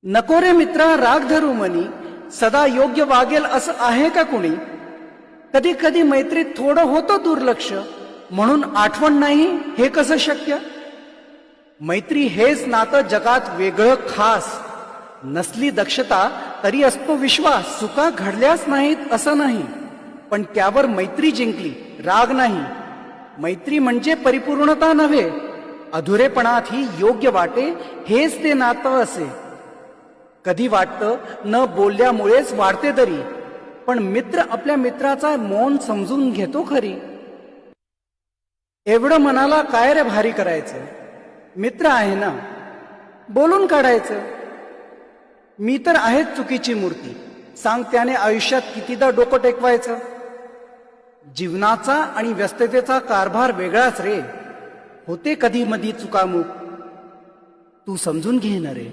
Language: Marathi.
नको रे मित्रा राग धरू मनी, सदा योग्य वागेल असं आहे का कुणी? कधी कधी मैत्रीत थोडं होतं दुर्लक्ष, म्हणून आठवण नाही हे कसं शक्य? मैत्री हेच नातं जगात वेगळं खास, नसली दक्षता तरी असतो विश्वास. चुका घडल्याच नाहीत असं नाही, पण त्यावर मैत्री जिंकली राग नाही. मैत्री म्हणजे परिपूर्णता नव्हे, अधुरेपणात ही योग्य वाटे हेच ते नातं असे. कधी वाटतं न बोलल्यामुळेच वाढते दरी, पण मित्र आपल्या मित्राचा मौन समजून घेतो खरी. एवढं मनाला काय रे भारी करायचं, मित्र आहे ना बोलून काढायचं. मी तर आहेच चुकीची मूर्ती, सांग त्याने आयुष्यात कितीदा डोकं टेकवायचं. जीवनाचा आणि व्यस्ततेचा कारभार वेगळाच रे, होते कधी मधी चुकामुक, तू समजून घे ना रे.